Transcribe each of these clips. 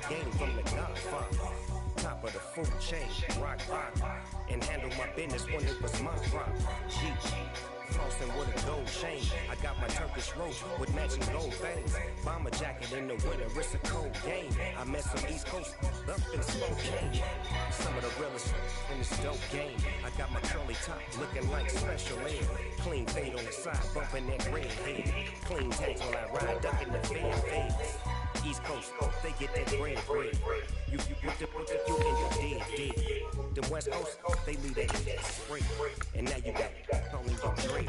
game from the Godfather. Top of the food chain, rock, and handle my business when it was my prop. G, flossing with a gold chain. I got my Turkish rope with matching gold things. Bomber jacket in the winter, it's a cold game. I met some East Coast up in Spokane. Some of the realest in this dope game. I got my curly top looking like special ed. Clean fade on the side, bumping that red head. Clean tags when I ride, ducking the fades. East Coast, they get that bread. You in the dead. The West Coast, they leave that straight. And now you got only your dream.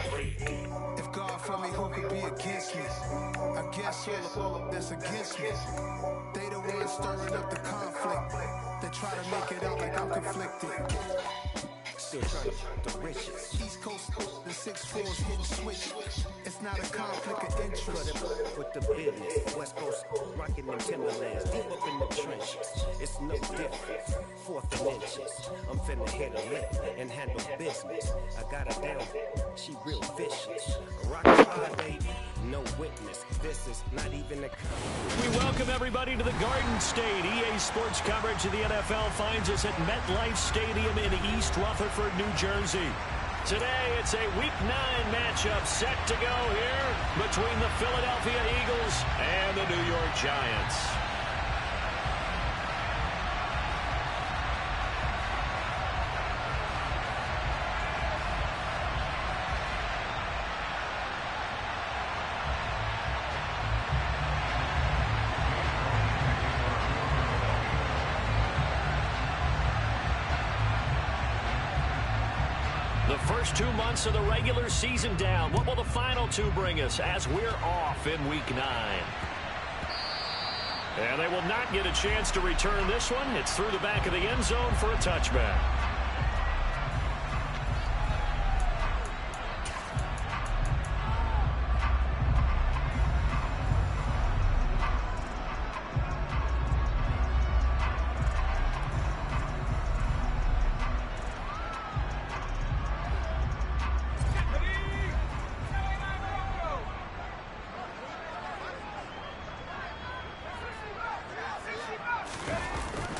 If God for me, who could be against me? I guess all of that's against me. They the ones stirring up the conflict. They try to make it out like I'm conflicted. Still trying to the riches. East Coast, the 6'4's hitting switch. It's not a conflict of interest. Cut it with the business. West Coast rocking them Timberlands deep up in the trenches. It's no difference. Fourth and inches. I'm finna hit a lick and handle business. I got her down. She real vicious. Rockin' high, baby. No witness. This is not even a. We welcome everybody to the Garden State. EA Sports coverage of the NFL finds us at MetLife Stadium in East Rutherford, New Jersey. Today, it's a Week 9 matchup set to go here between the Philadelphia Eagles and the New York Giants. The first 2 months of the regular season down. What will the final 2 bring us as we're off in Week 9? And they will not get a chance to return this one. It's through the back of the end zone for a touchback.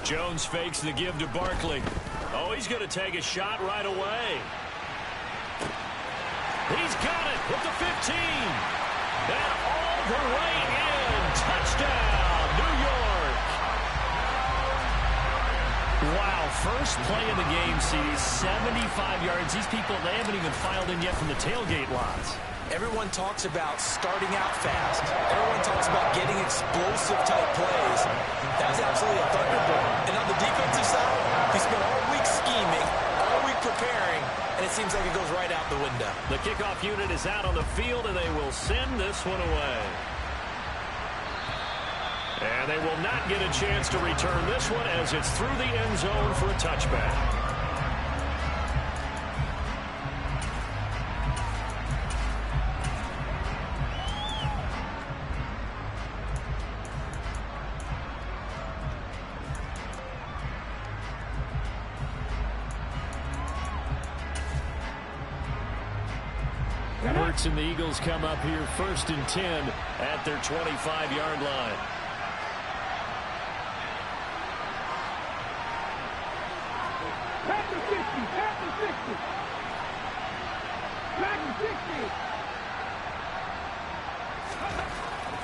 Jones fakes the give to Barkley. Oh, he's going to take a shot right away. He's got it with the 15. And all the way in. Touchdown, New York. Wow, first play of the game, CD, 75 yards. These people, they haven't even filed in yet from the tailgate lots. Everyone talks about starting out fast. Everyone talks about getting explosive-type plays. That was absolutely a thunderbolt. And on the defensive side, he spent all week scheming, all week preparing, and it seems like it goes right out the window. The kickoff unit is out on the field, and they will send this one away. And they will not get a chance to return this one as it's through the end zone for a touchback. Hurts and the Eagles come up here 1st and 10 at their 25-yard line. Back to 60.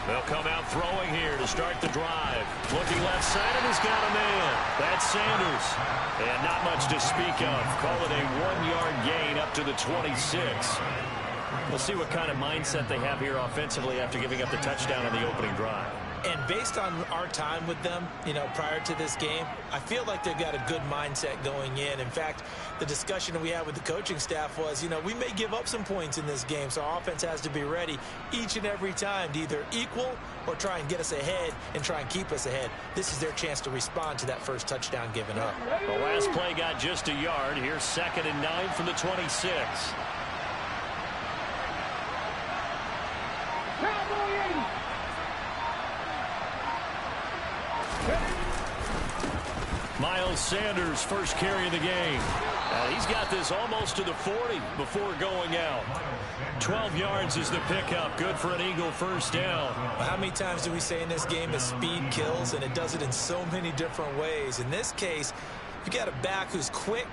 They'll come out throwing here to start the drive. Looking left side, and he's got a man. That's Sanders. And not much to speak of. Call it a 1-yard gain up to the 26. We'll see what kind of mindset they have here offensively after giving up the touchdown on the opening drive. And based on our time with them, prior to this game, I feel like they've got a good mindset going in. In fact, the discussion we had with the coaching staff was, we may give up some points in this game, so our offense has to be ready each and every time to either equal or try and get us ahead and try and keep us ahead. This is their chance to respond to that first touchdown given up. The last play got just a yard. Here's 2nd and 9 from the 26. Miles Sanders, first carry of the game. He's got this almost to the 40 before going out. 12 yards is the pickup. Good for an Eagle first down. How many times do we say in this game that speed kills, and it does it in so many different ways? In this case, you got a back who's quick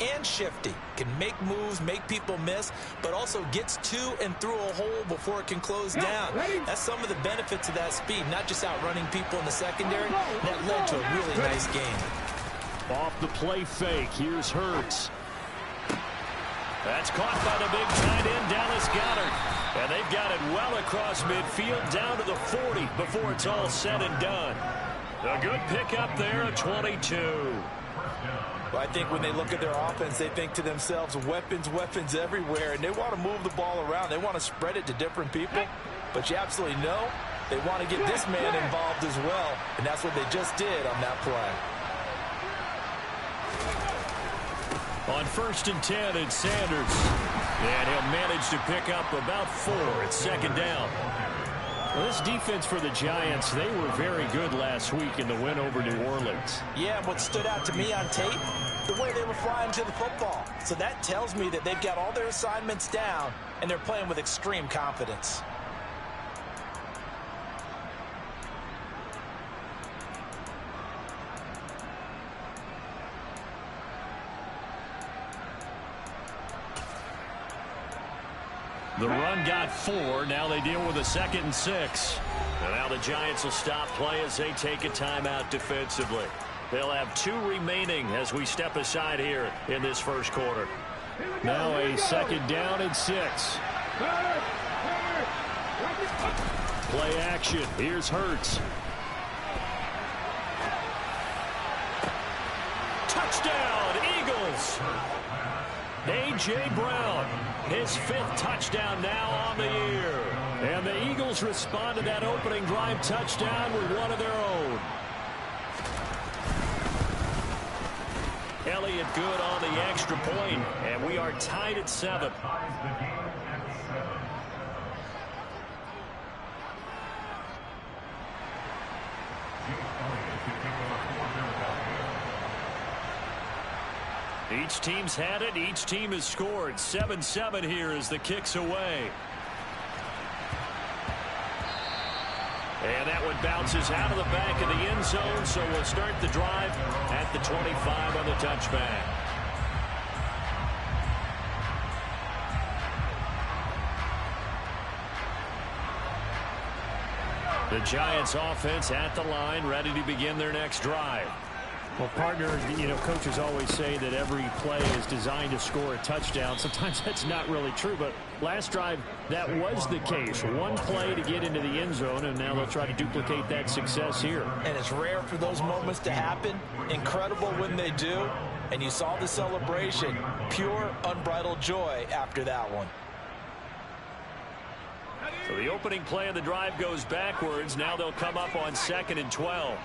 and shifty, can make moves, make people miss, but also gets to and through a hole before it can close down. That's some of the benefits of that speed, not just outrunning people in the secondary. That led to a really nice game. Off the play fake, here's Hurts. That's caught by the big tight end, Dallas Goedert. And they've got it well across midfield, down to the 40 before it's all said and done. A good pickup there, a 22. Well, I think when they look at their offense, they think to themselves, weapons, weapons everywhere, and they want to move the ball around. They want to spread it to different people, but you absolutely know they want to get this man involved as well, and that's what they just did on that play. On 1st and 10, it's Sanders. And he'll manage to pick up about 4 at second down. Well, this defense for the Giants, they were very good last week in the win over New Orleans. Yeah, what stood out to me on tape, the way they were flying to the football. So that tells me that they've got all their assignments down, and they're playing with extreme confidence. The run got 4. Now they deal with a 2nd and 6. And now the Giants will stop play as they take a timeout defensively. They'll have 2 remaining as we step aside here in this first quarter. Now a 2nd down and 6. Play action. Here's Hurts. Touchdown, Eagles! A.J. Brown, his 5th touchdown now on the year. And the Eagles respond to that opening drive touchdown with one of their own. Elliott good on the extra point, and we are tied at 7. Each team's had it. Each team has scored. 7-7 here as the kick's away. And that one bounces out of the back of the end zone, so we'll start the drive at the 25 on the touchback. The Giants offense at the line, ready to begin their next drive. Well, partner, coaches always say that every play is designed to score a touchdown. Sometimes that's not really true, but last drive, that was the case. One play to get into the end zone, and now they'll try to duplicate that success here. And it's rare for those moments to happen. Incredible when they do. And you saw the celebration. Pure, unbridled joy after that one. So the opening play of the drive goes backwards. Now they'll come up on 2nd and 12.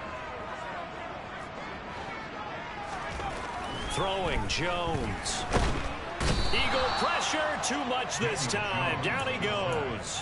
Throwing, Jones. Eagle pressure, too much this time. Down he goes.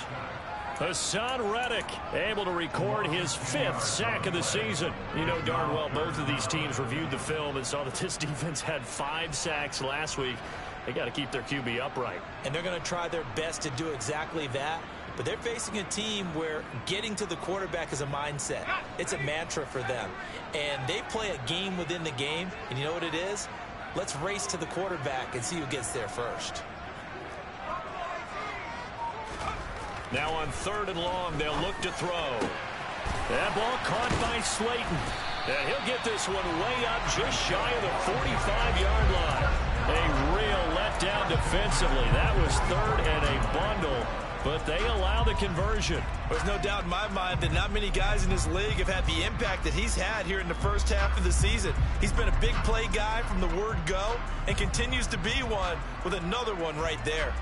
Hassan Reddick able to record his 5th sack of the season. You know darn well both of these teams reviewed the film and saw that this defense had 5 sacks last week. They got to keep their QB upright. And they're going to try their best to do exactly that. But they're facing a team where getting to the quarterback is a mindset. It's a mantra for them. And they play a game within the game. And you know what it is? Let's race to the quarterback and see who gets there first. Now on 3rd and long, they'll look to throw. That ball caught by Slayton. And he'll get this one way up just shy of the 45-yard line. A real letdown defensively. That was 3rd and a bundle. But they allow the conversion. There's no doubt in my mind that not many guys in this league have had the impact that he's had here in the first half of the season. He's been a big play guy from the word go and continues to be one with another one right there.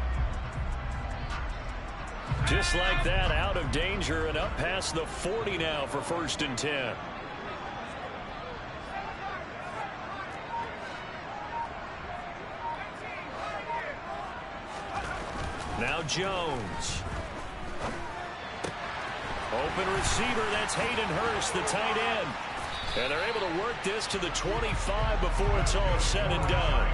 Just like that, out of danger and up past the 40 now for 1st and 10. Now Jones. Open receiver, that's Hayden Hurst, the tight end. And they're able to work this to the 25 before it's all said and done.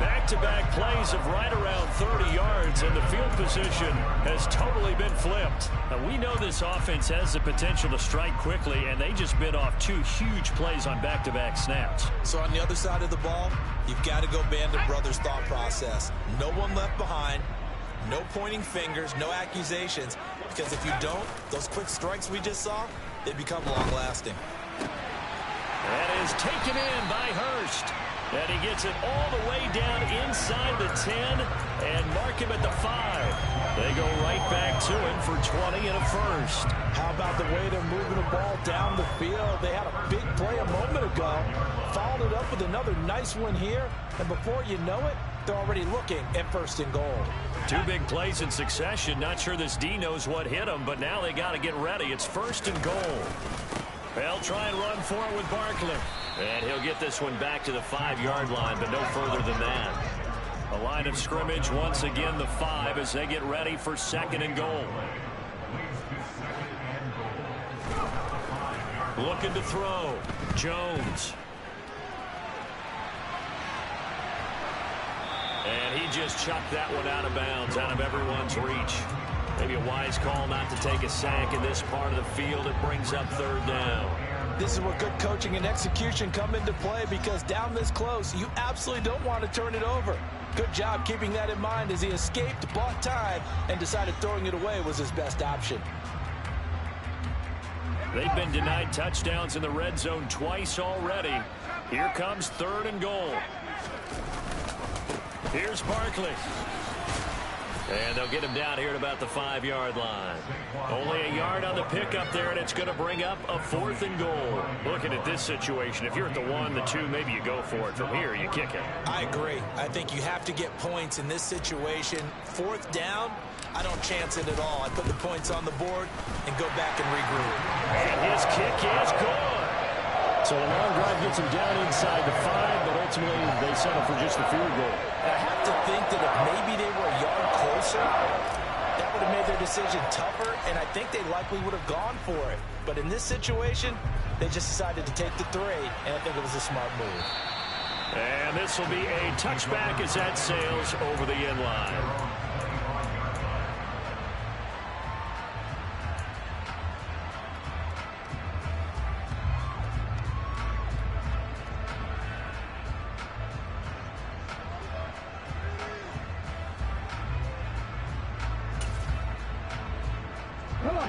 Back-to-back plays of right around 30 yards, and the field position has totally been flipped. Now, we know this offense has the potential to strike quickly, and they just bit off 2 huge plays on back-to-back snaps. So on the other side of the ball, you've got to go Band of Brothers thought process. No one left behind, no pointing fingers, no accusations, because if you don't, those quick strikes we just saw, they become long-lasting. That is taken in by Hurst. And he gets it all the way down inside the 10 and mark him at the 5. They go right back to him for 20 and a first. How about the way they're moving the ball down the field? They had a big play a moment ago, followed it up with another nice one here, and before you know it, they're already looking at 1st and goal. 2 big plays in succession. Not sure this D knows what hit him, but now they got to get ready. It's 1st and goal. They'll try and run for it with Barkley. And he'll get this one back to the 5-yard line, but no further than that. A line of scrimmage, once again, the 5 as they get ready for 2nd and goal. Looking to throw. Jones. And he just chucked that one out of bounds, out of everyone's reach. Maybe a wise call not to take a sack in this part of the field. It brings up 3rd down. This is where good coaching and execution come into play, because down this close, you absolutely don't want to turn it over. Good job keeping that in mind as he escaped, bought time, and decided throwing it away was his best option. They've been denied touchdowns in the red zone twice already. Here comes 3rd and goal. Here's Barkley. And they'll get him down here at about the 5-yard line. Only a yard on the pickup there, and it's going to bring up a 4th and goal. Looking at this situation, if you're at the 1, the 2, maybe you go for it. From here, you kick it. I agree. I think you have to get points in this situation. 4th down, I don't chance it at all. I put the points on the board and go back and regroup. And his kick is good. So the long drive gets him down inside the 5, but ultimately they settle for just the field goal. I have to think that if maybe they were a yard closer, that would have made their decision tougher, and I think they likely would have gone for it. But in this situation, they just decided to take the 3, and I think it was a smart move. And this will be a touchback as that sails over the end line.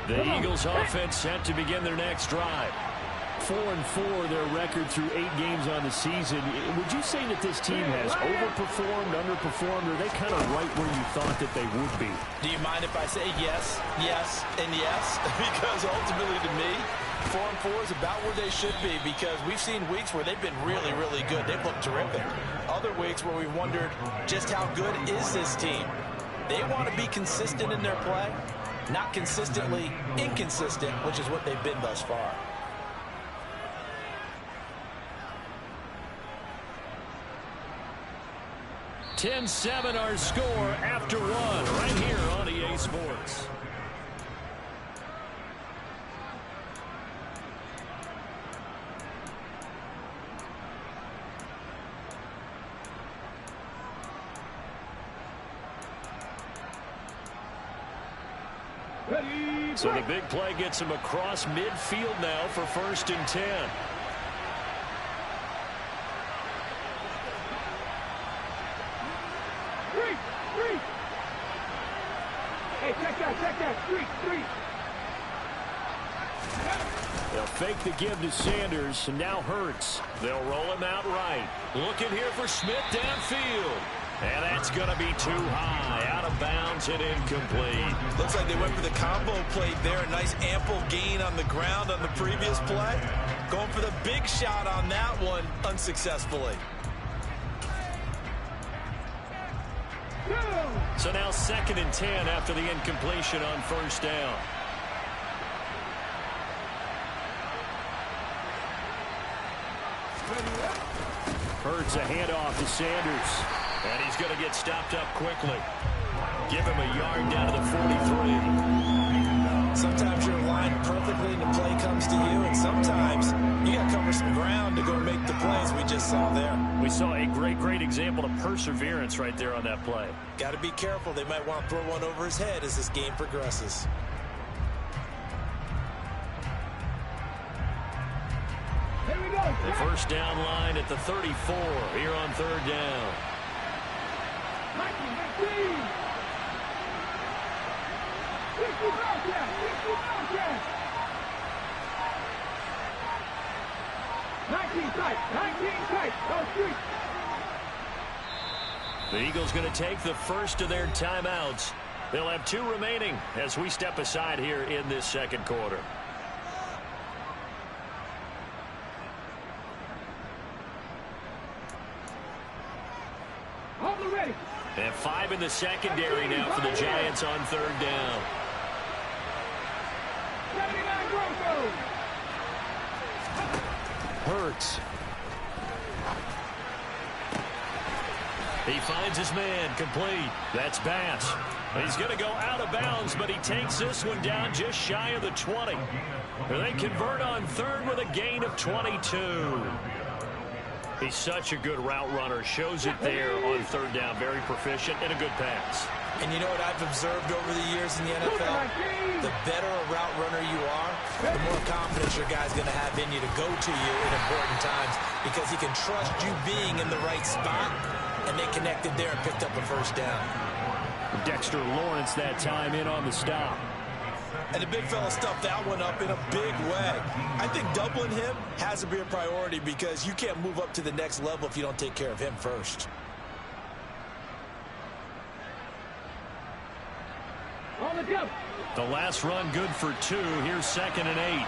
The Eagles offense set to begin their next drive. 4-4 their record through 8 games on the season. Would you say that this team has overperformed, underperformed, or are they kind of right where you thought that they would be? Do you mind if I say yes, yes, and yes? Because ultimately to me, 4-4 is about where they should be, because we've seen weeks where they've been really, really good. They've looked terrific. Other weeks where we wondered just how good is this team. They want to be consistent in their play. Not consistently inconsistent, which is what they've been thus far. $10-7 our score after 1 right here on EA Sports. So the big play gets him across midfield now for 1st and 10. Three. Hey, check that. Three. They'll fake the give to Sanders, and now Hurts. They'll roll him out right. Looking here for Smith downfield. And that's going to be too high, out of bounds and incomplete. Looks like they went for the combo plate there. A nice ample gain on the ground on the previous play. Going for the big shot on that one unsuccessfully. So now 2nd and 10 after the incompletion on 1st down. Hurts a handoff to Sanders. And he's going to get stopped up quickly. Give him a yard down to the 43. Sometimes you're aligned perfectly and the play comes to you, and sometimes you got to cover some ground. saw there. We saw a great example of perseverance right there on that play. Got to be careful. They might want to throw one over his head as this game progresses. Here we go. The first down line at the 34 here on third down. 19 tight. Go street. The Eagles going to take the first of their timeouts. They'll have 2 remaining as we step aside here in this second quarter. Hold it ready. And 5 in the secondary now for the Giants on third down. 79 Broncos. Hurts. He finds his man, complete. That's Bass. He's going to go out of bounds, but he takes this one down just shy of the 20. They convert on third with a gain of 22. He's such a good route runner. Shows it there on third down. Very proficient and a good pass. And you know what I've observed over the years in the NFL? The better a route runner you are, the more confidence your guy's going to have in you to go to you in important times because he can trust you being in the right spot, and they connected there and picked up a first down. Dexter Lawrence that time in on the stop. And the big fella stuffed that one up in a big way. I think doubling him has to be a priority because you can't move up to the next level if you don't take care of him first. On the jump. The last run good for 2. Here's 2nd and 8.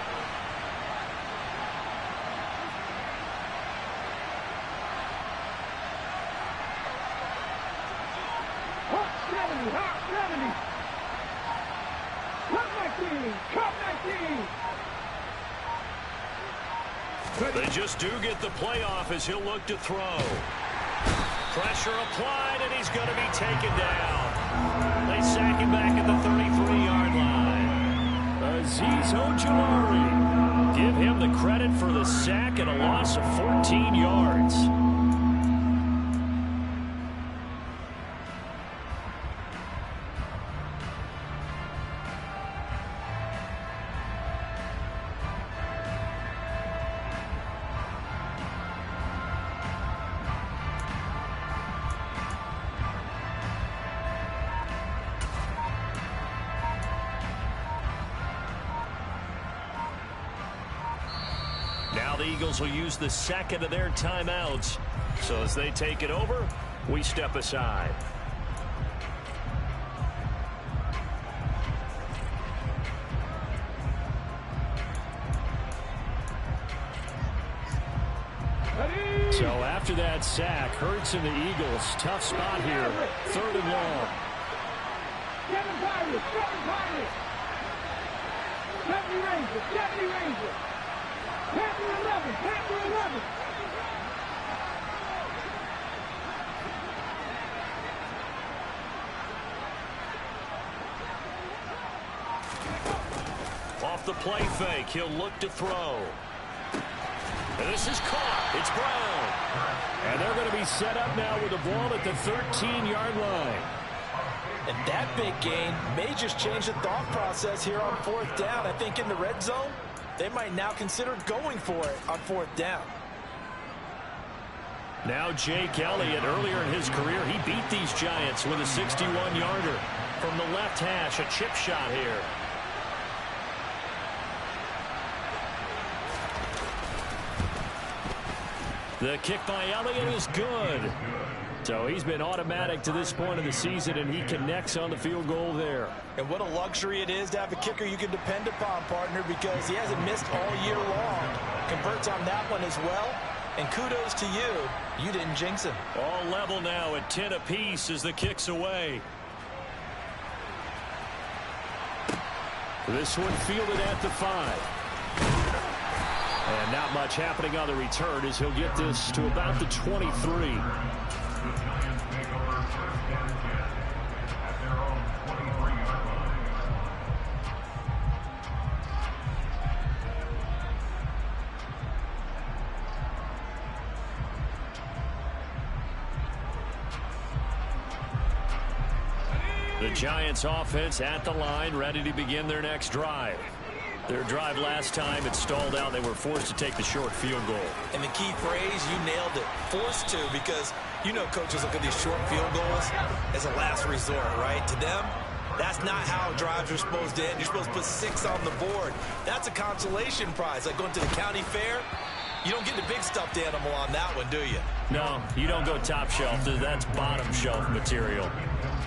Hot 70. Hot 70. Cut 19. They just do get the playoff as he'll look to throw. Pressure applied, and he's going to be taken down. They sack him back at the 33-yard line. Azeez Ojulari. Give him the credit for the sack and a loss of 14 yards. Now the Eagles will use the second of their timeouts. So as they take it over, we step aside. So after that sack, Hurts and the Eagles, tough spot here. 3rd and long. 7 Pirates. 70 Rangers. 70 Rangers. Panther 11. Panther 11. Off the play fake, he'll look to throw. And this is caught. It's Brown. And they're going to be set up now with the ball at the 13-yard line. And that big gain may just change the thought process here on 4th down. I think in the red zone, they might now consider going for it on 4th down. Now Jake Elliott, earlier in his career, he beat these Giants with a 61-yarder from the left hash, a chip shot here. The kick by Elliott is good. So he's been automatic to this point of the season, and he connects on the field goal there. And what a luxury it is to have a kicker you can depend upon, partner, because he hasn't missed all year long. Converts on that one as well. And kudos to you. You didn't jinx him. All level now at 10 apiece as the kick's away. This one fielded at the 5. And not much happening on the return as he'll get this to about the 23. Giants offense at the line, ready to begin their next drive. Their drive last time, it stalled out. They were forced to take the short field goal. And the key phrase, you nailed it, forced to, because you know coaches look at these short field goals as a last resort, right? To them, that's not how drives are supposed to end. You're supposed to put 6 on the board. That's a consolation prize. Like going to the county fair, you don't get the big stuffed animal on that one, do you? No, you don't go top shelf. That's bottom shelf material.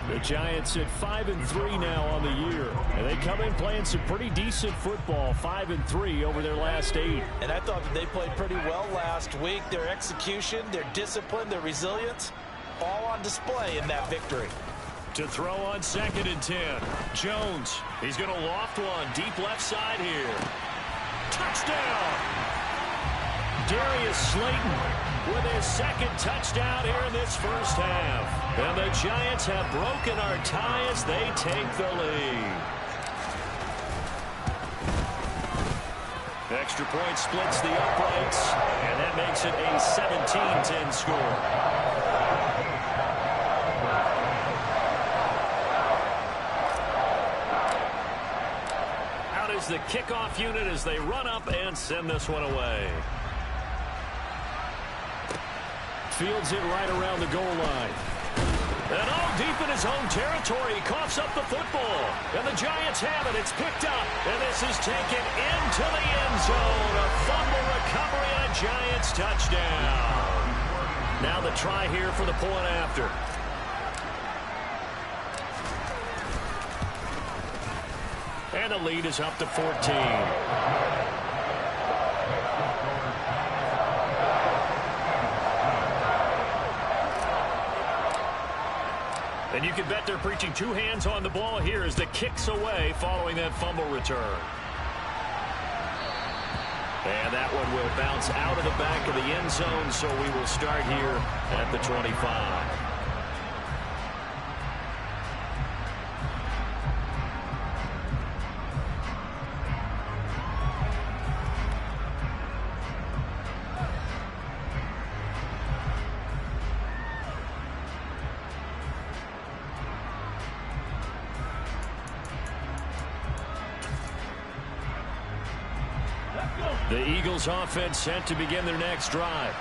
The Giants at 5-3 now on the year. And they come in playing some pretty decent football, 5-3 over their last 8. And I thought that they played pretty well last week. Their execution, their discipline, their resilience, all on display in that victory. To throw on 2nd and 10. Jones, he's going to loft one deep left side here. Touchdown! Darius Slayton with his 2nd touchdown here in this first half. And the Giants have broken our tie as they take the lead. Extra point splits the uprights, and that makes it a 17-10 score. Out is the kickoff unit as they run up and send this one away. Fields it right around the goal line. And all deep in his own territory, he coughs up the football. And the Giants have it. It's picked up. And this is taken into the end zone. A fumble recovery and a Giants touchdown. Now the try here for the point after. And the lead is up to 14. And you can bet they're preaching 2 hands on the ball here as the kick's away following that fumble return. And that one will bounce out of the back of the end zone, so we will start here at the 25. The Eagles offense set to begin their next drive.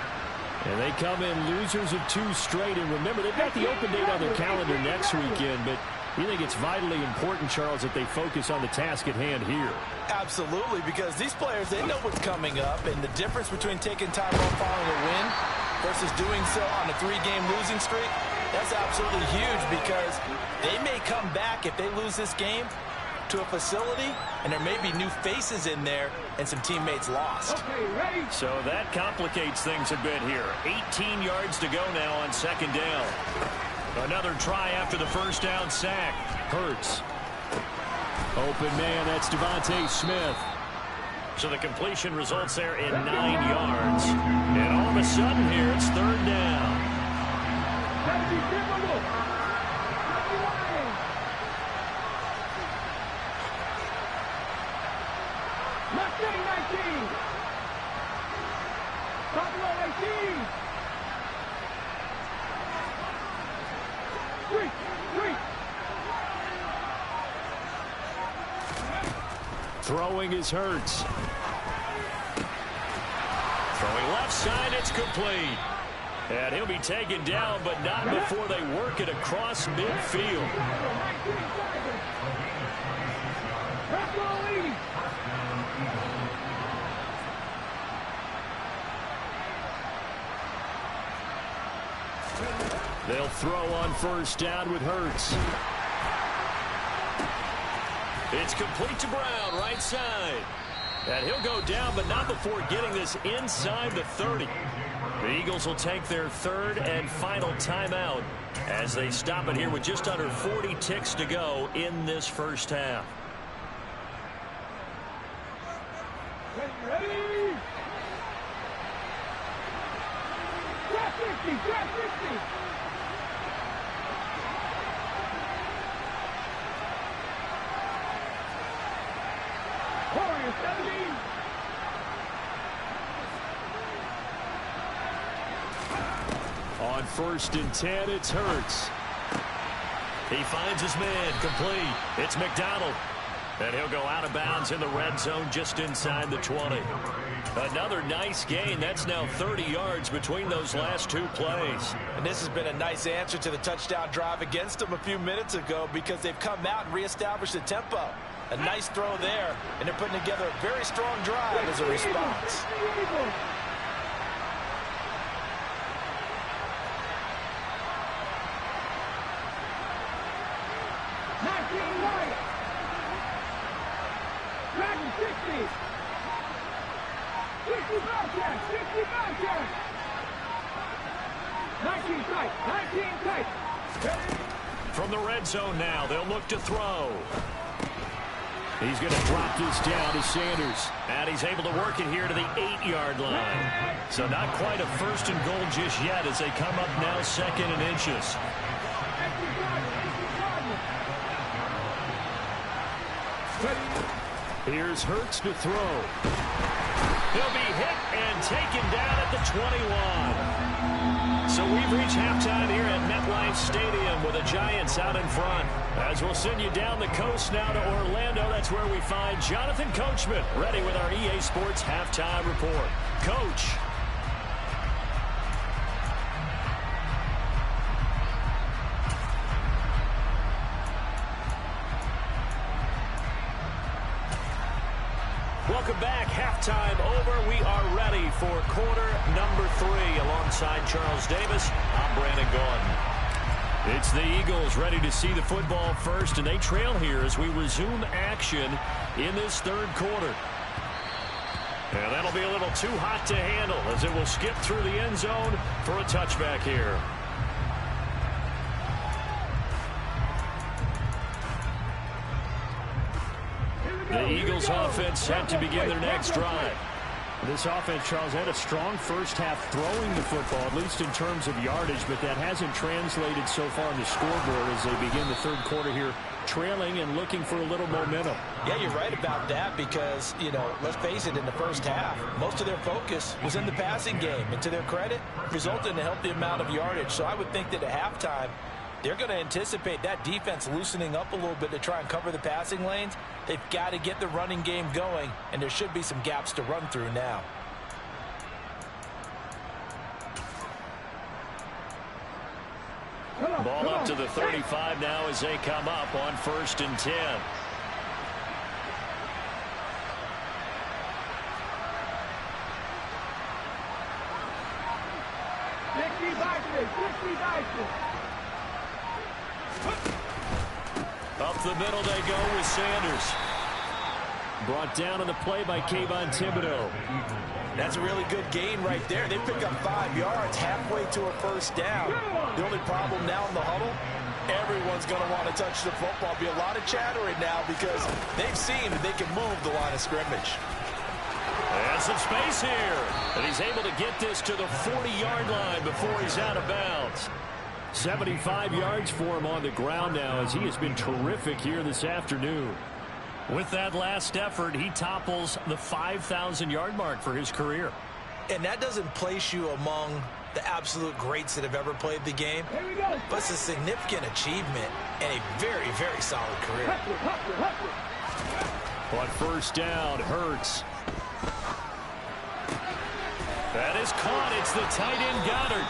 And they come in losers of 2 straight. And remember, they've got the open date on their calendar next weekend. But you think it's vitally important, Charles, that they focus on the task at hand here? Absolutely, because these players, they know what's coming up. And the difference between taking time off following a win versus doing so on a 3-game losing streak, that's absolutely huge, because they may come back if they lose this game to a facility, and there may be new faces in there and some teammates lost. So that complicates things a bit here. 18 yards to go now on 2nd down. Another try after the first down sack. Hurts. Open man, that's Devontae Smith. So the completion results there in 9 yards. And all of a sudden here, it's 3rd down. Mustang 19. Buffalo 18. Throwing is Hurts. Throwing left side, it's complete. And he'll be taken down, but not before they work it across midfield. They'll throw on 1st down with Hurts. It's complete to Brown, right side. And he'll go down, but not before getting this inside the 30. The Eagles will take their 3rd and final timeout as they stop it here with just under 40 ticks to go in this first half. Ready? Drop 50, drop 50. Warriors 17. On 1st and 10, it's Hurts. He finds his man, complete. It's McDonald. And he'll go out of bounds in the red zone just inside the 20. Another nice gain. That's now 30 yards between those last two plays. And this has been a nice answer to the touchdown drive against them a few minutes ago because they've come out and reestablished the tempo. A nice throw there, and they're putting together a very strong drive as a response. From the red zone now, they'll look to throw. He's going to drop this down to Sanders. And he's able to work it here to the 8-yard line. So not quite a first and goal just yet as they come up now 2nd and inches. Here's Hurts to throw. He'll be hit and taken down at the 21. So we've reached halftime here at MetLife Stadium with the Giants out in front. As we'll send you down the coast now to Orlando, that's where we find Jonathan Coachman ready with our EA Sports halftime report. Coach. Welcome back. Halftime over. We are ready for quarter number 3. Alongside Charles Davis, I'm Brandon Gaudin. It's the Eagles ready to see the football first, and they trail here as we resume action in this third quarter. And that'll be a little too hot to handle as it will skip through the end zone for a touchback here. The Eagles offense set to begin their next drive. This offense, Charles, had a strong first half throwing the football, at least in terms of yardage, but that hasn't translated so far on the scoreboard as they begin the third quarter here, trailing and looking for a little momentum. Yeah, you're right about that because, let's face it, in the first half, most of their focus was in the passing game. And to their credit, resulted in a healthy amount of yardage. So I would think that at halftime, they're going to anticipate that defense loosening up a little bit to try and cover the passing lanes. They've got to get the running game going, and there should be some gaps to run through now. Ball up to the 35 now as they come up on 1st and 10. Up the middle they go with Sanders. Brought down on the play by Kayvon Thibodeaux. That's a really good gain right there. They pick up 5 yards halfway to a first down. The only problem now in the huddle, everyone's going to want to touch the football. Be a lot of chatter right now because they've seen that they can move the line of scrimmage. And some space here. And he's able to get this to the 40-yard line before he's out of bounds. 75 yards for him on the ground now as he has been terrific here this afternoon. With that last effort, he topples the 5,000-yard mark for his career. And that doesn't place you among the absolute greats that have ever played the game, but it's a significant achievement and a very, very solid career. On first down, Hurts. That is caught. It's the tight end Goddard.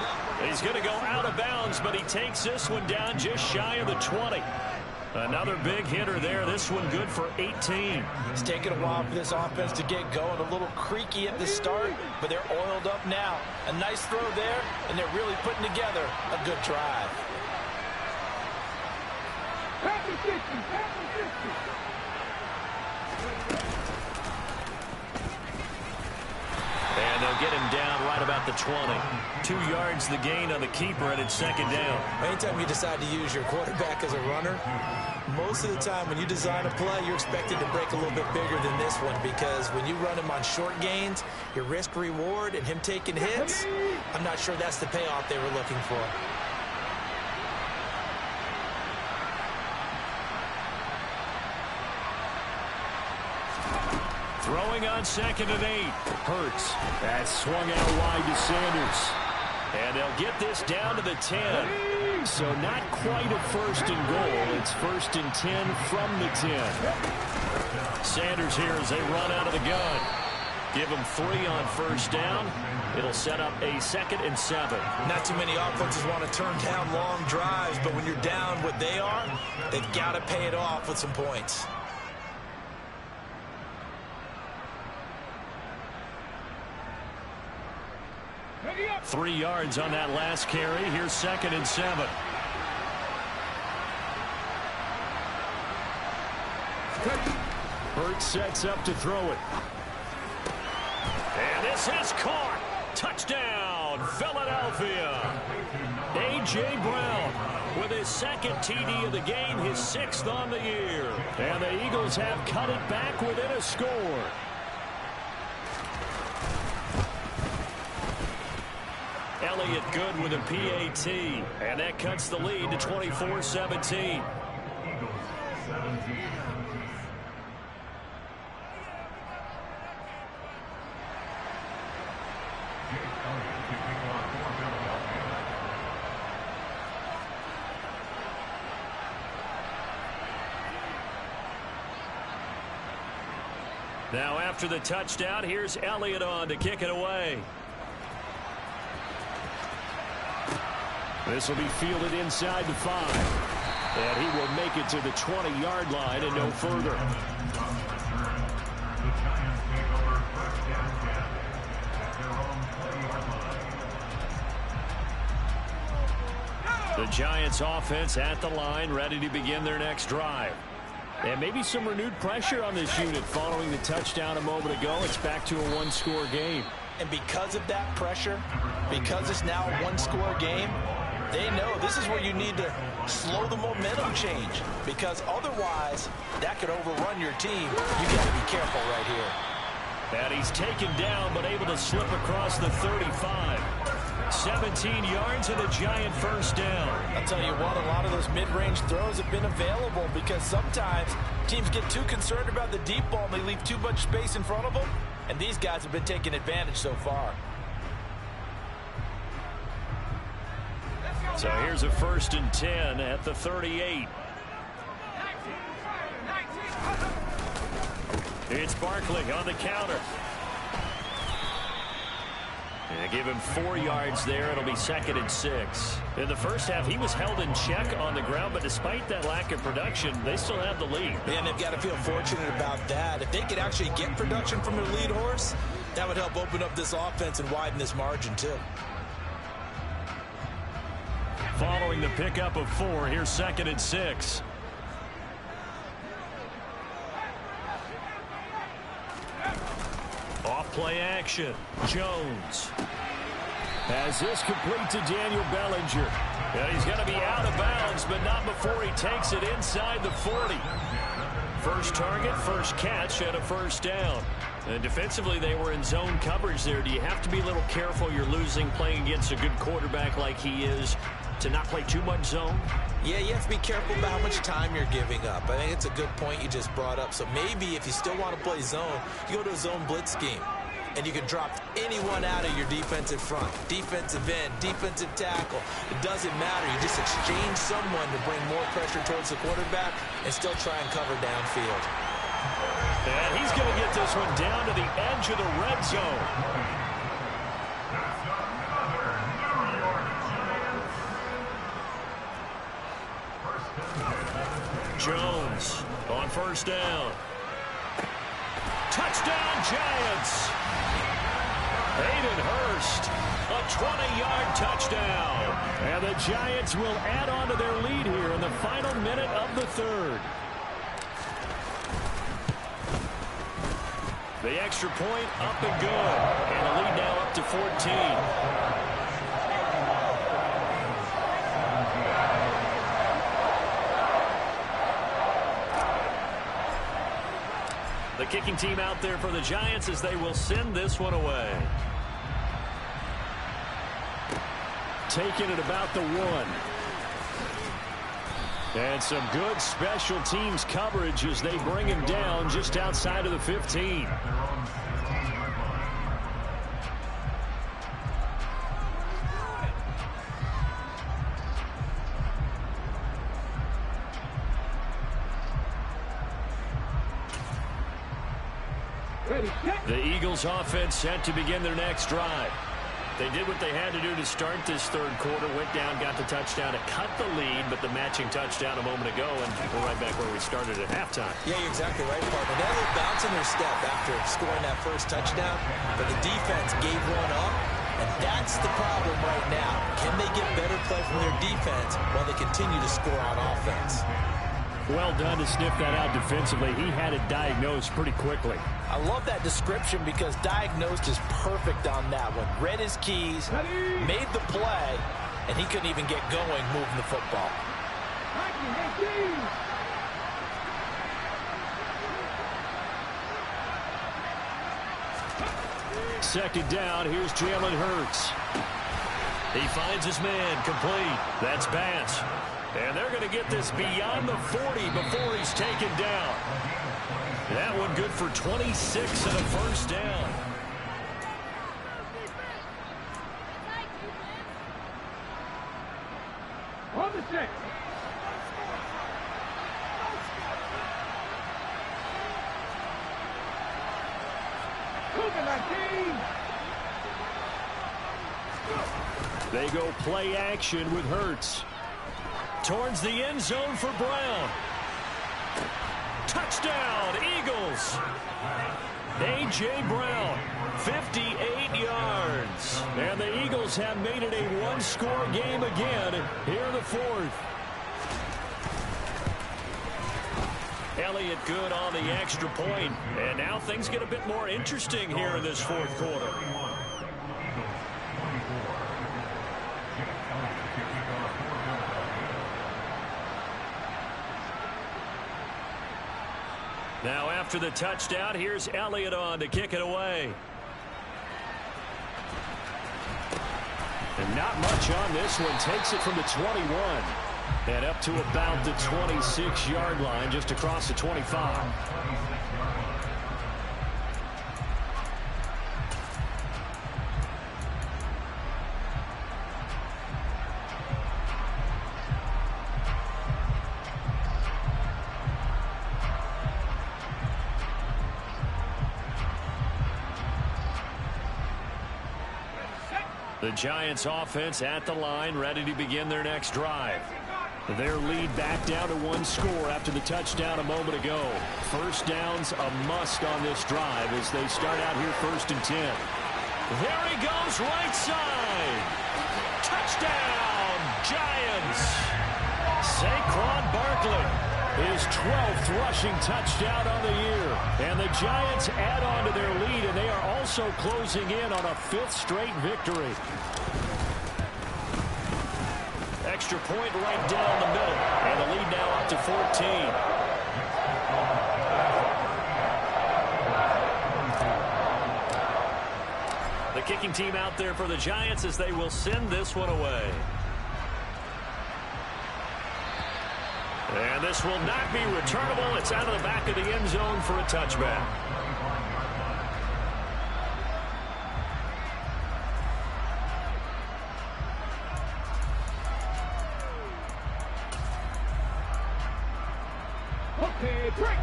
He's going to go out of bounds, but he takes this one down just shy of the 20. Another big hitter there. This one good for 18. It's taken a while for this offense to get going. A little creaky at the start, but they're oiled up now. A nice throw there, and they're really putting together a good drive. And they'll get him down right about the 20. 2 yards the gain on the keeper, and it's 2nd down. Anytime you decide to use your quarterback as a runner, most of the time when you design a play, you're expected to break a little bit bigger than this one because when you run him on short gains, your risk-reward and him taking hits, I'm not sure that's the payoff they were looking for. Throwing on 2nd and 8. Hurts. That swung out wide to Sanders. And they'll get this down to the 10. So not quite a first and goal. It's 1st and 10 from the 10. Sanders here as they run out of the gun. Give them 3 on first down. It'll set up a 2nd and 7. Not too many offenses want to turn down long drives, but when you're down what they are, they've got to pay it off with some points. Ready up. 3 yards on that last carry. Here's 2nd and 7. Burt sets up to throw it. And this is caught. Touchdown, Philadelphia. A.J. Brown with his 2nd TD of the game, his 6th on the year. And the Eagles have cut it back within a score. Elliott good with a PAT. And that cuts the lead to 24-17. Now after the touchdown, here's Elliott on to kick it away. This will be fielded inside the 5. And he will make it to the 20-yard line and no further. The Giants offense at the line, ready to begin their next drive. And maybe some renewed pressure on this unit following the touchdown a moment ago. It's back to a one-score game. And because of that pressure, because it's now a one-score game, they know this is where you need to slow the momentum change, because otherwise that could overrun your team. You got to be careful right here. And he's taken down but able to slip across the 35. 17 yards and a Giant first down. I'll tell you what, a lot of those mid-range throws have been available because sometimes teams get too concerned about the deep ball and they leave too much space in front of them, and these guys have been taking advantage so far. So here's a 1st and 10 at the 38. It's Barkley on the counter. And give him 4 yards there. It'll be 2nd and 6. In the first half, he was held in check on the ground, but despite that lack of production, they still have the lead. And they've got to feel fortunate about that. If they could actually get production from their lead horse, that would help open up this offense and widen this margin too. Following the pickup of 4, here's 2nd and 6. Off play action. Jones has this complete to Daniel Bellinger. And he's going to be out of bounds, but not before he takes it inside the 40. First target, first catch, and a first down. And defensively, they were in zone coverage there. Do you have to be a little careful? You're losing playing against a good quarterback like he is to not play too much zone? Yeah, you have to be careful about how much time you're giving up. I think it's a good point you just brought up. So maybe if you still want to play zone, you go to a zone blitz scheme. And you can drop anyone out of your defensive front. Defensive end, defensive tackle. It doesn't matter. You just exchange someone to bring more pressure towards the quarterback and still try and cover downfield. And he's going to get this one down to the edge of the red zone. Jones on first down. Touchdown, Giants. Hayden Hurst, a 20-yard touchdown. And the Giants will add on to their lead here in the final minute of the third. The extra point up and good. And the lead now up to 14. The kicking team out there for the Giants as they will send this one away. Taking it about the 1. And some good special teams coverage as they bring him down just outside of the 15. ready, set. The Eagles offense set to begin their next drive. They did what they had to do to start this third quarter, went down, got the touchdown to cut the lead, but the matching touchdown a moment ago, and we're right back where we started at halftime. Yeah, you're exactly right, partner. They had a little bounce in their step after scoring that first touchdown, but the defense gave one up, and that's the problem right now. Can they get better play from their defense while they continue to score on offense? Well done to sniff that out defensively. He had it diagnosed pretty quickly. I love that description because diagnosed is perfect on that one. Read his keys, made the play, and he couldn't even get going moving the football. Second down, here's Jalen Hurts. He finds his man complete. That's Bass. And they're going to get this beyond the 40 before he's taken down. That one good for 26 and a first down. On the set. They go play action with Hurts. Towards the end zone for Brown. Touchdown, Eagles. A.J. Brown, 58 yards. And the Eagles have made it a one-score game again here in the fourth. Elliott good on the extra point. And now things get a bit more interesting here in this fourth quarter. Now after the touchdown, here's Elliott on to kick it away. And not much on this one. Takes it from the 21. And up to about the 26-yard line, just across the 25. The Giants offense at the line, ready to begin their next drive. Their lead back down to one score after the touchdown a moment ago. First down's a must on this drive as they start out here 1st and 10. There he goes, right side. Touchdown, Giants. Saquon Barkley. His 12th rushing touchdown on the year. And the Giants add on to their lead, and they are also closing in on a 5th straight victory. Extra point right down the middle. And the lead now up to 14. The kicking team out there for the Giants as they will send this one away. And this will not be returnable. It's out of the back of the end zone for a touchback.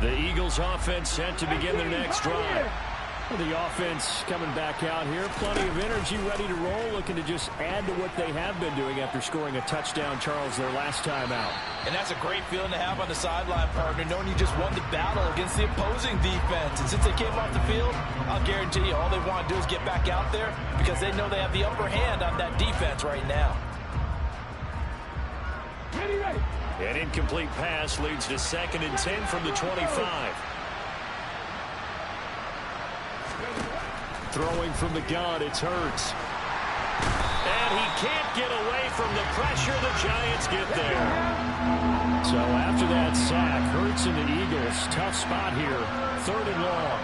The Eagles offense set to begin their next drive. The offense coming back out here. Plenty of energy, ready to roll, looking to just add to what they have been doing after scoring a touchdown, Charles, their last time out. And that's a great feeling to have on the sideline, partner, knowing you just won the battle against the opposing defense. And since they came off the field, I'll guarantee you all they want to do is get back out there because they know they have the upper hand on that defense right now. An incomplete pass leads to 2nd and 10 from the 25. Throwing from the gun, it's Hurts. And he can't get away from the pressure. The Giants get there. So after that sack, Hurts and the Eagles, tough spot here. 3rd and long.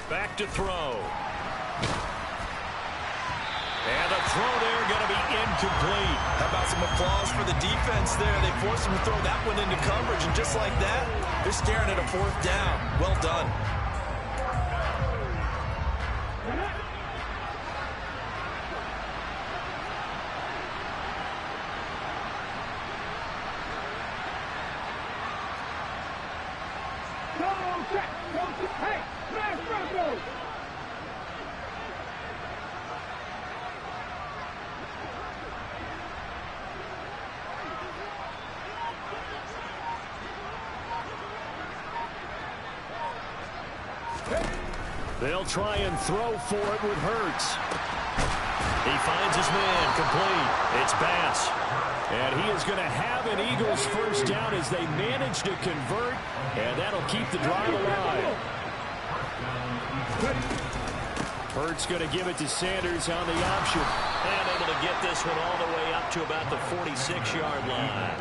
Back to throw. And the throw there going to be incomplete. How about some applause for the defense there? They forced him to throw that one into coverage, and just like that, they're staring at a 4th down. Well done. Check. Hey, smash Bronco. They'll try and throw for it with Hurts. He finds his man complete. It's Bass. And he is going to have an Eagles first down as they manage to convert. And that'll keep the drive alive. Hurts going to give it to Sanders on the option. And able to get this one all the way up to about the 46-yard line.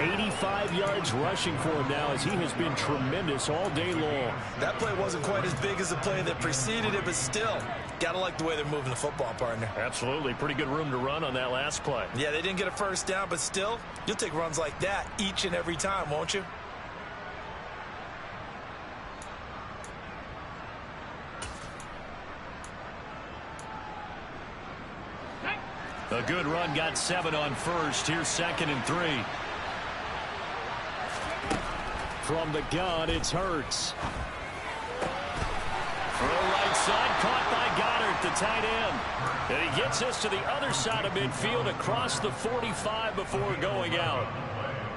85 yards rushing for him now as he has been tremendous all day long. That play wasn't quite as big as the play that preceded it, but still, got to like the way they're moving the football, partner. Absolutely. Pretty good room to run on that last play. Yeah, they didn't get a first down, but still, you'll take runs like that each and every time, won't you? A good run, got 7 on first. Here's 2nd and 3. From the gun, it's Hurts. Throw right side, caught by Goddard, the tight end. And he gets us to the other side of midfield across the 45 before going out.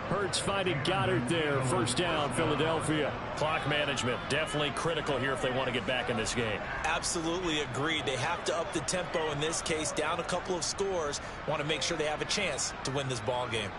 Hurts finding Goddard there. First down, Philadelphia. Clock management, definitely critical here if they want to get back in this game. Absolutely agreed. They have to up the tempo in this case, down a couple of scores. Want to make sure they have a chance to win this ball game.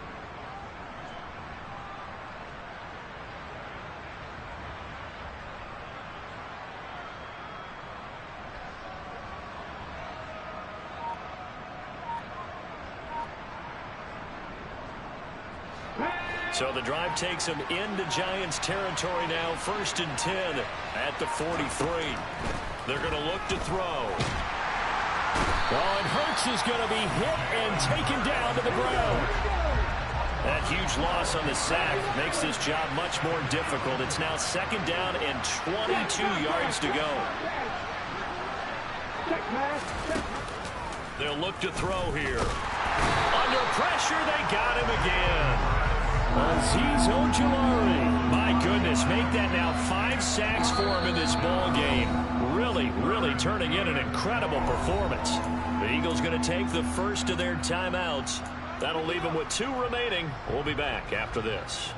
So the drive takes them into Giants territory now. 1st and 10 at the 43. They're going to look to throw. Oh, and Hurts is going to be hit and taken down to the ground. That huge loss on the sack makes this job much more difficult. It's now 2nd down and 22 yards to go. They'll look to throw here. Under pressure, they got him again. Azeez Ojulari. My goodness, make that now 5 sacks for him in this ball game. Really turning in an incredible performance. The Eagles going to take the first of their timeouts. That'll leave them with 2 remaining. We'll be back after this.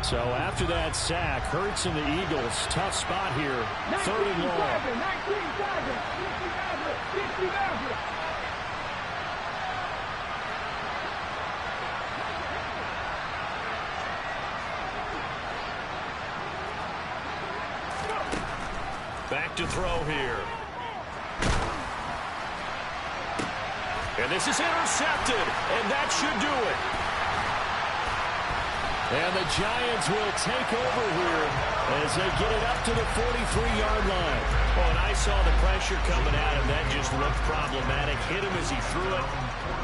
So after that sack, Hurts and the Eagles, tough spot here. 3rd and long. Back to throw here. And this is intercepted, and that should do it. And the Giants will take over here as they get it up to the 43-yard line. Oh, and I saw the pressure coming at him. That just looked problematic. Hit him as he threw it,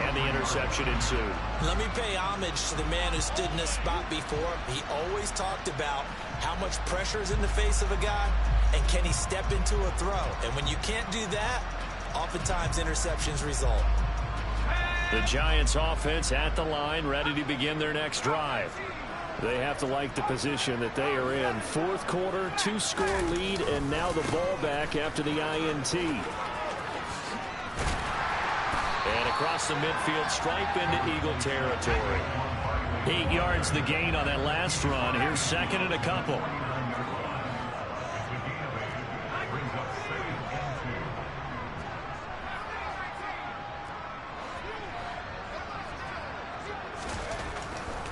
and the interception ensued. Let me pay homage to the man who stood in this spot before. He always talked about how much pressure is in the face of a guy, and can he step into a throw. And when you can't do that, oftentimes interceptions result. The Giants offense at the line, ready to begin their next drive. They have to like the position that they are in. 4th quarter, 2-score lead, and now the ball back after the INT. And across the midfield stripe into Eagle territory. 8 yards the gain on that last run. Here's 2nd and a couple.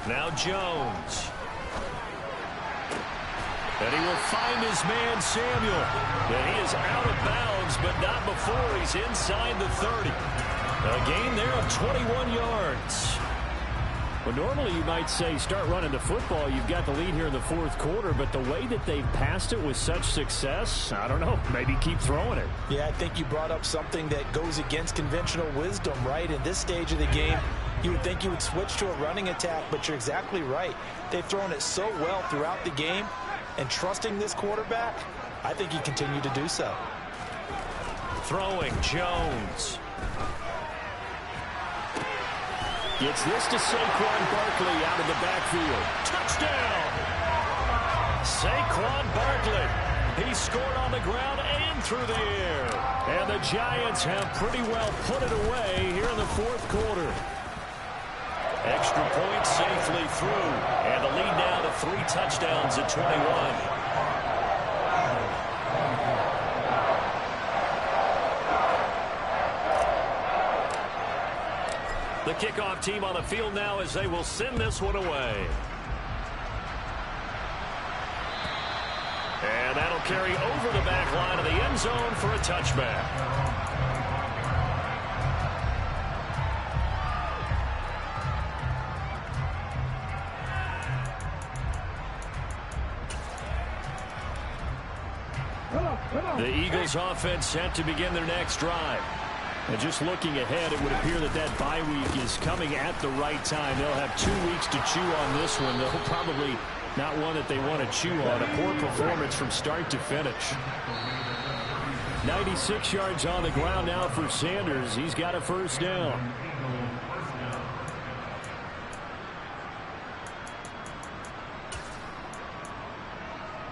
Now Jones. And he will find his man, Samuel. And he is out of bounds, but not before he's inside the 30. A gain there of 21 yards. Well, normally you might say start running the football. You've got the lead here in the 4th quarter, but the way that they've passed it with such success, I don't know, maybe keep throwing it. Yeah, I think you brought up something that goes against conventional wisdom, right? In this stage of the game, you would think you would switch to a running attack, but you're exactly right. They've thrown it so well throughout the game, and trusting this quarterback, I think he continued to do so. Throwing Jones. Gets this to Saquon Barkley out of the backfield. Touchdown! Saquon Barkley. He scored on the ground and through the air. And the Giants have pretty well put it away here in the fourth quarter. Extra point safely through. And the lead now to 3 touchdowns at 21. The kickoff team on the field now as they will send this one away. And that'll carry over the back line of the end zone for a touchback. The Eagles offense set to begin their next drive. And just looking ahead, it would appear that that bye week is coming at the right time. They'll have 2 weeks to chew on this one. They'll probably not one that they want to chew on. A poor performance from start to finish. 96 yards on the ground now for Sanders. He's got a first down.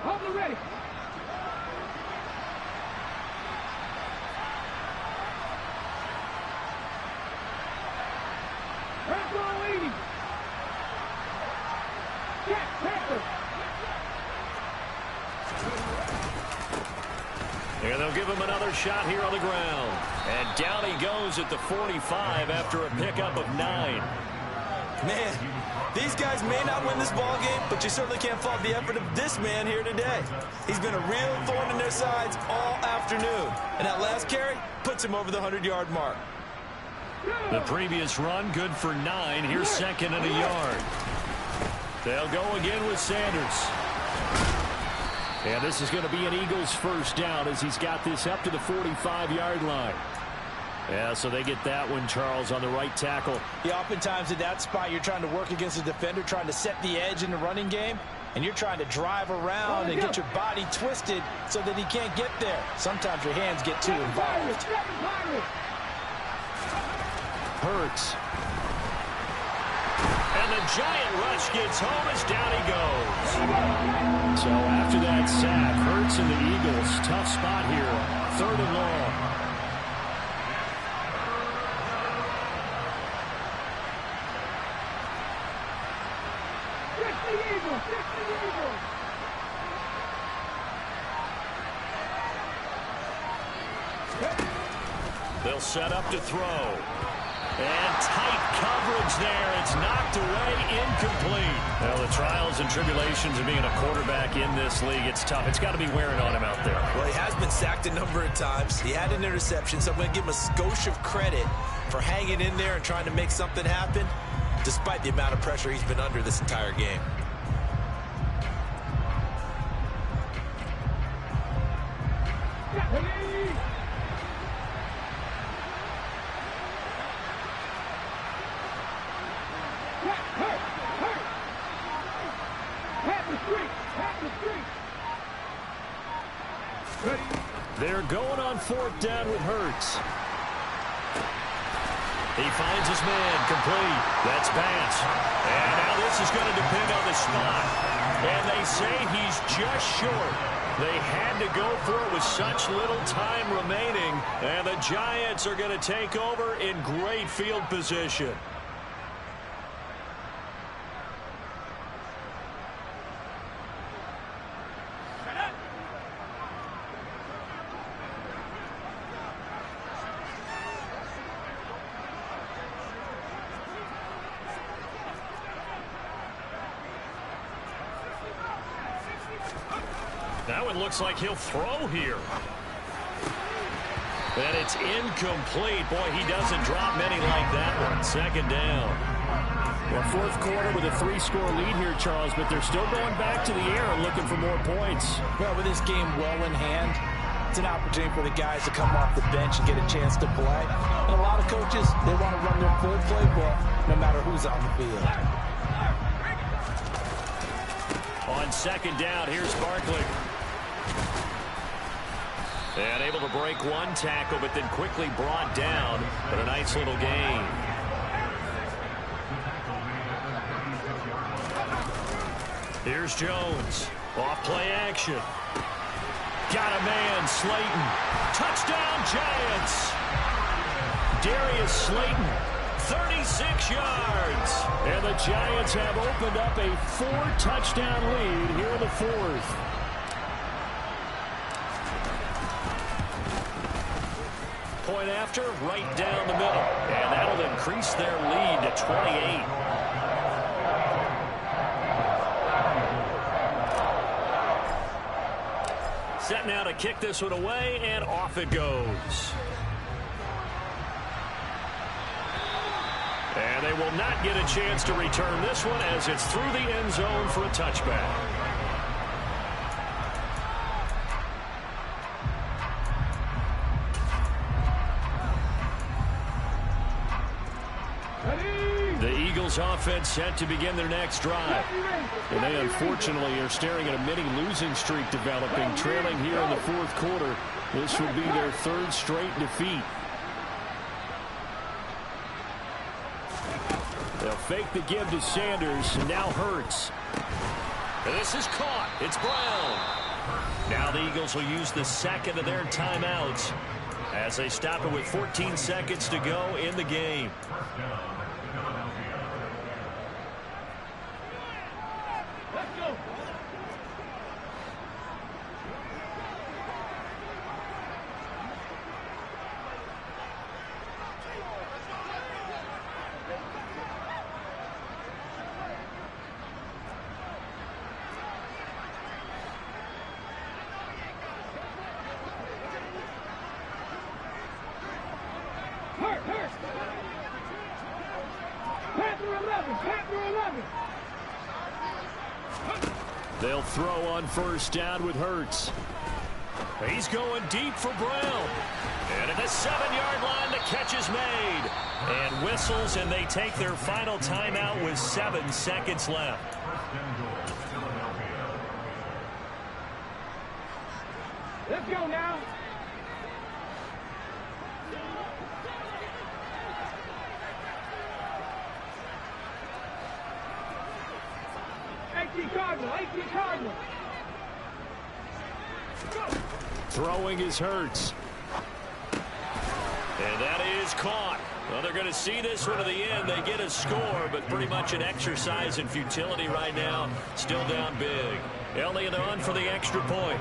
Hold the ready. And they'll give him another shot here on the ground. And down he goes at the 45 after a pickup of 9. Man, these guys may not win this ball game, but you certainly can't fault the effort of this man here today. He's been a real thorn in their sides all afternoon. And that last carry puts him over the 100-yard mark. The previous run good for 9. Here's second and a yard. They'll go again with Sanders. And this is going to be an Eagles first down as he's got this up to the 45-yard line. Yeah, so they get that one, Charles, on the right tackle. Yeah, oftentimes in that spot, you're trying to work against a defender, trying to set the edge in the running game, and you're trying to drive around and get your body twisted so that he can't get there. Sometimes your hands get too involved. Hurts. And the giant rush gets home as down he goes. So after that sack, Hurts and the Eagles, tough spot here, 3rd and long. They'll set up to throw. And tight coverage there. It's knocked away, incomplete. Well, the trials and tribulations of being a quarterback in this league, it's tough. It's got to be wearing on him out there. Well, he has been sacked a number of times. He had an interception, so I'm going to give him a skosh of credit for hanging in there and trying to make something happen, despite the amount of pressure he's been under this entire game. They're going on 4th down with Hurts. He finds his man, complete. That's Bass. And now this is going to depend on the spot. And they say he's just short. They had to go for it with such little time remaining. And the Giants are going to take over in great field position. That one looks like he'll throw here. And it's incomplete. Boy, he doesn't drop many like that one. 2nd down. Well, 4th quarter with a 3-score lead here, Charles, but they're still going back to the air and looking for more points. Well, with this game well in hand, it's an opportunity for the guys to come off the bench and get a chance to play. And a lot of coaches, they want to run their full playbook no matter who's on the field. On 2nd down, here's Barkley. And able to break one tackle, but then quickly brought down. But a nice little gain. Here's Jones. Off play action. Got a man, Slayton. Touchdown, Giants. Darius Slayton, 36 yards. And the Giants have opened up a 4-touchdown lead here in the fourth. Point after, right down the middle. And that'll increase their lead to 28. Set now to kick this one away, and off it goes. And they will not get a chance to return this one as it's through the end zone for a touchback. The Eagles offense set to begin their next drive. And they unfortunately are staring at a mini losing streak developing, trailing here in the fourth quarter. This would be their third straight defeat. They'll fake the give to Sanders. Now Hurts. This is caught. It's Brown. Now the Eagles will use the second of their timeouts as they stop it with 14 seconds to go in the game. They'll throw on first down with Hurts. He's going deep for Brown. And at the 7-yard line, the catch is made. And whistles, and they take their final timeout with 7 seconds left. Let's go now. Cardinal. Throwing is Hurts. And that is caught. Well, they're going to see this one to the end. They get a score, but pretty much an exercise in futility right now. Still down big. Elliott on for the extra point.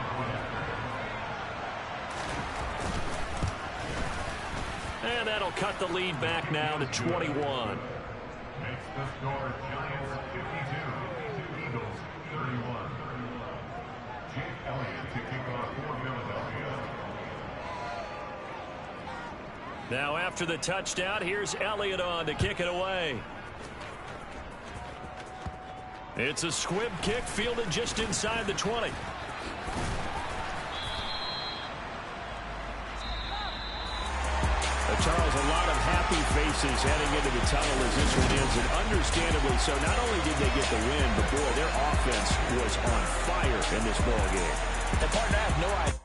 And that'll cut the lead back now to 21. Makes the score Giants 52, Eagles 31. Jake Elliott to kick off for Philadelphia. Now after the touchdown, here's Elliott on to kick it away. It's a squib kick fielded just inside the 20. Charles, a lot of happy faces heading into the tunnel as this one ends, and understandably so. Not only did they get the win, but boy, their offense was on fire in this ball game. And partner, I have no idea.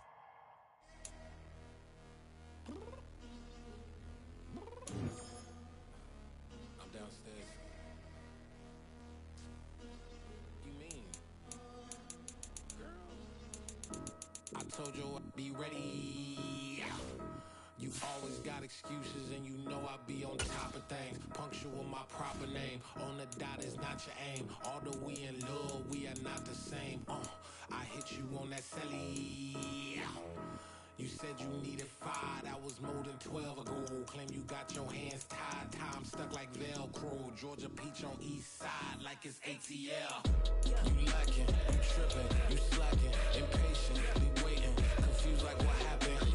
I'm downstairs. You mean? Girl, I told you I'd be ready. You always got excuses and you know I be on top of things. Punctual my proper name. On the dot is not your aim. Although we in love, we are not the same. I hit you on that celly. You said you needed 5, that was more than 12 ago. Claim you got your hands tied, time stuck like Velcro. Georgia Peach on east side like it's ATL. You lacking, you tripping, you slacking, impatient, waiting, confused like what happened.